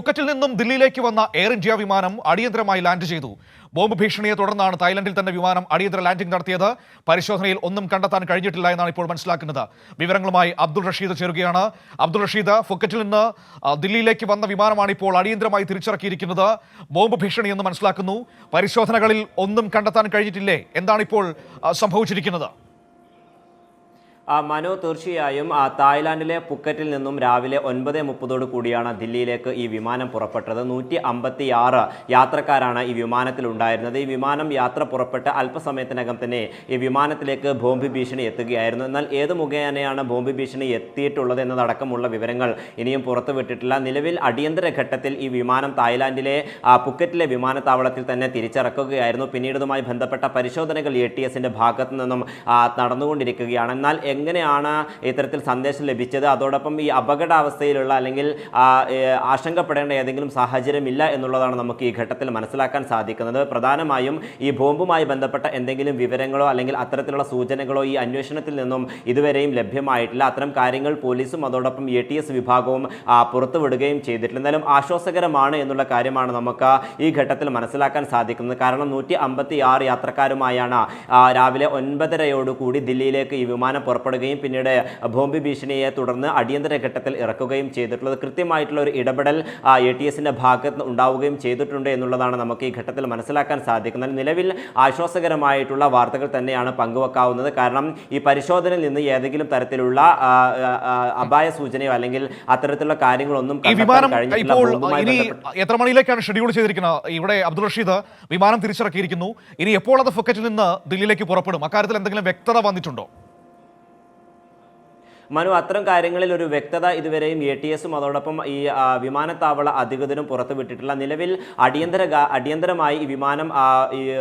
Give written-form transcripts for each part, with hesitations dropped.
ഫുക്കറ്റിൽ നിന്നും ദില്ലിയിലേക്ക് വന്ന air India വിമാനം അടിയന്തരമായി ലാൻഡ് ചെയ്തു. ബോംബ് ഭീഷണിയെ തുടർന്നാണ് തായ്ലൻഡിൽ തന്നെ വിമാനം അടിയന്തര ലാൻഡിംഗ് നടത്തിയത്. പരിശോധനയിൽ ഒന്നും കണ്ടെത്താൻ കഴിഞ്ഞിട്ടില്ല എന്നാണ് ഇപ്പോൾ മനസ്സിലാക്കുന്നത്. വിവരങ്ങളുമായി അബ്ദുൾ റഷീദ് ചേരുകയാണ്. അബ്ദുൾ റഷീദ്, ഫുക്കറ്റിൽ നിന്ന് ദില്ലിയിലേക്ക് വന്ന വിമാനമാണ് ഇപ്പോൾ അടിയന്തരമായി തിരിച്ചിറക്കിയിരിക്കുന്നത്. ബോംബ് ഭീഷണി എന്ന് മനസ്സിലാക്കുന്നു. പരിശോധനകളിൽ ഒന്നും കണ്ടെത്താൻ കഴിഞ്ഞിട്ടില്ലേ? എന്താണ് ഇപ്പോൾ സംഭവിച്ചിരിക്കുന്നത്? മനു, തീർച്ചയായും തായ്ലാൻഡിലെ ഫുക്കറ്റിൽ നിന്നും രാവിലെ 9:30 കൂടിയാണ് ദില്ലിയിലേക്ക് ഈ വിമാനം പുറപ്പെട്ടത്. 156 യാത്രക്കാരാണ് ഈ വിമാനത്തിൽ ഉണ്ടായിരുന്നത്. ഈ വിമാനം യാത്ര പുറപ്പെട്ട് അല്പസമയത്തിനകം തന്നെ ഈ വിമാനത്തിലേക്ക് ബോംബ് ഭീഷണി എത്തുകയായിരുന്നു. എന്നാൽ ഏത് മുഖേനയാണ് ബോംബ് ഭീഷണി എത്തിയിട്ടുള്ളത് എന്നതടക്കമുള്ള വിവരങ്ങൾ ഇനിയും പുറത്തുവിട്ടിട്ടില്ല. നിലവിൽ അടിയന്തര ഘട്ടത്തിൽ ഈ വിമാനം തായ്ലാൻഡിലെ ഫുക്കറ്റിലെ വിമാനത്താവളത്തിൽ തന്നെ തിരിച്ചിറക്കുകയായിരുന്നു. പിന്നീട് ഇതുമായി ബന്ധപ്പെട്ട പരിശോധനകൾ ATSന്റെ ഭാഗത്തു നിന്നും നടന്നുകൊണ്ടിരിക്കുകയാണ്. എന്നാൽ എങ്ങനെയാണ് ഇത്തരത്തിൽ സന്ദേശം ലഭിച്ചത്, അതോടൊപ്പം ഈ അപകടാവസ്ഥയിലുള്ള അല്ലെങ്കിൽ ആശങ്കപ്പെടേണ്ട ഏതെങ്കിലും സാഹചര്യമില്ല എന്നുള്ളതാണ് നമുക്ക് ഈ ഘട്ടത്തിൽ മനസ്സിലാക്കാൻ സാധിക്കുന്നത്. പ്രധാനമായും ഈ ബോംബുമായി ബന്ധപ്പെട്ട എന്തെങ്കിലും വിവരങ്ങളോ അല്ലെങ്കിൽ അത്തരത്തിലുള്ള സൂചനകളോ ഈ അന്വേഷണത്തിൽ നിന്നും ഇതുവരെയും ലഭ്യമായിട്ടില്ല. അത്തരം കാര്യങ്ങൾ പോലീസും അതോടൊപ്പം ATS വിഭാഗവും പുറത്തുവിടുകയും ചെയ്തിട്ടില്ല. എന്നാലും ആശ്വാസകരമാണ് എന്നുള്ള കാര്യമാണ് നമുക്ക് ഈ ഘട്ടത്തിൽ മനസ്സിലാക്കാൻ സാധിക്കുന്നത്. കാരണം 156 യാത്രക്കാരുമായാണ് രാവിലെ 9:30 ദില്ലിയിലേക്ക് ഈ വിമാനം പുറപ്പെടുകയും പിന്നീട് ബോംബ് ഭീഷണിയെ തുടർന്ന് അടിയന്തര ഘട്ടത്തിൽ ഇറക്കുകയും ചെയ്തിട്ടുള്ളത്. കൃത്യമായിട്ടുള്ള ഒരു ഇടപെടൽ ATSന്റെ ഭാഗത്ത് ഉണ്ടാവുകയും ചെയ്തിട്ടുണ്ട് എന്നുള്ളതാണ് നമുക്ക് ഈ ഘട്ടത്തിൽ മനസ്സിലാക്കാൻ സാധിക്കുന്നത്. നിലവിൽ ആശ്വാസകരമായിട്ടുള്ള വാർത്തകൾ തന്നെയാണ് പങ്കുവെക്കാവുന്നത്. കാരണം ഈ പരിശോധനയിൽ നിന്ന് ഏതെങ്കിലും തരത്തിലുള്ള അപായ സൂചനയോ അല്ലെങ്കിൽ അത്തരത്തിലുള്ള കാര്യങ്ങളൊന്നും എത്ര മണിയിലേക്കാണ് ഷെഡ്യൂൾ ചെയ്തിരിക്കുന്നത്? ഇവിടെ അബ്ദുൾ റഷീദ്, വിമാനം തിരിച്ചിറക്കിയിരിക്കുന്നു. ഇനി എപ്പോൾ അത് ഫുക്കറ്റിൽ നിന്ന് ദില്ലിയിലേക്ക് പുറപ്പെടും? അക്കാര്യത്തിൽ എന്തെങ്കിലും വ്യക്തത വന്നിട്ടുണ്ടോ? മനു, അത്തരം കാര്യങ്ങളിൽ ഒരു വ്യക്തത ഇതുവരെയും ATSും അതോടൊപ്പം ഈ വിമാനത്താവള അധികൃതരും പുറത്തുവിട്ടിട്ടില്ല. നിലവിൽ അടിയന്തരമായി ഈ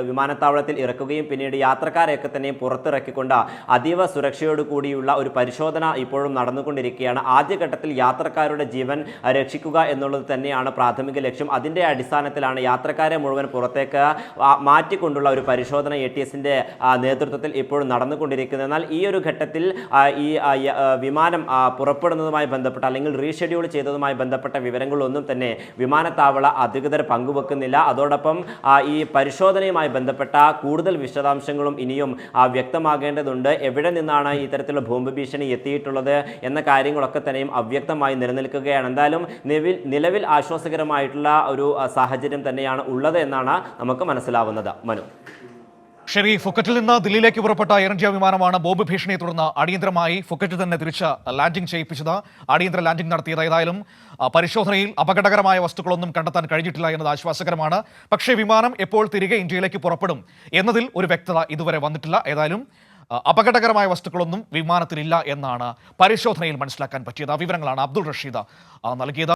വിമാനത്താവളത്തിൽ ഇറക്കുകയും പിന്നീട് യാത്രക്കാരെയൊക്കെ തന്നെ പുറത്തിറക്കിക്കൊണ്ട് അതീവ സുരക്ഷയോട് കൂടിയുള്ള ഒരു പരിശോധന ഇപ്പോഴും നടന്നുകൊണ്ടിരിക്കുകയാണ്. ആദ്യഘട്ടത്തിൽ യാത്രക്കാരുടെ ജീവൻ രക്ഷിക്കുക എന്നുള്ളത് തന്നെയാണ് പ്രാഥമിക ലക്ഷ്യം. അതിൻ്റെ അടിസ്ഥാനത്തിലാണ് യാത്രക്കാരെ മുഴുവൻ പുറത്തേക്ക് മാറ്റിക്കൊണ്ടുള്ള ഒരു പരിശോധന ATSന്റെ നേതൃത്വത്തിൽ ഇപ്പോഴും നടന്നുകൊണ്ടിരിക്കുന്നത്. എന്നാൽ ഈ ഒരു ഘട്ടത്തിൽ ഈ വിമാനം പുറപ്പെടുന്നതുമായി ബന്ധപ്പെട്ട അല്ലെങ്കിൽ റീഷെഡ്യൂൾ ചെയ്തതുമായി ബന്ധപ്പെട്ട വിവരങ്ങളൊന്നും തന്നെ വിമാനത്താവള അധികൃതർ പങ്കുവെക്കുന്നില്ല. അതോടൊപ്പം ഈ പരിശോധനയുമായി ബന്ധപ്പെട്ട കൂടുതൽ വിശദാംശങ്ങളും ഇനിയും വ്യക്തമാകേണ്ടതുണ്ട്. എവിടെ നിന്നാണ് ഇത്തരത്തിലുള്ള ബോംബ് ഭീഷണി എത്തിയിട്ടുള്ളത് എന്ന കാര്യങ്ങളൊക്കെ തന്നെയും അവ്യക്തമായി നിലനിൽക്കുകയാണ്. എന്തായാലും നിലവിൽ ആശ്വാസകരമായിട്ടുള്ള ഒരു സാഹചര്യം തന്നെയാണ് ഉള്ളത് എന്നാണ് നമുക്ക് മനസ്സിലാവുന്നത്. മനു, ശരി, ഫുക്കറ്റിൽ നിന്ന് ദില്ലിയിലേക്ക് പുറപ്പെട്ട എയർ ഇന്ത്യ വിമാനമാണ് ബോംബ് ഭീഷണിയെ തുടർന്ന് അടിയന്തരമായി ഫുക്കറ്റിൽ തന്നെ തിരിച്ച് ലാൻഡിംഗ് ചെയ്യിപ്പിച്ചത്. അടിയന്തര ലാൻഡിംഗ് നടത്തിയത്. ഏതായാലും പരിശോധനയിൽ അപകടകരമായ വസ്തുക്കളൊന്നും കണ്ടെത്താൻ കഴിഞ്ഞിട്ടില്ല എന്നത് ആശ്വാസകരമാണ്. പക്ഷേ വിമാനം എപ്പോൾ തിരികെ ഇന്ത്യയിലേക്ക് പുറപ്പെടും എന്നതിൽ ഒരു വ്യക്തത ഇതുവരെ വന്നിട്ടില്ല. ഏതായാലും അപകടകരമായ വസ്തുക്കളൊന്നും വിമാനത്തിലില്ല എന്നാണ് പരിശോധനയിൽ മനസ്സിലാക്കാൻ പറ്റിയത്. വിവരങ്ങളാണ് അബ്ദുൾ റഷീദ് നൽകിയത്.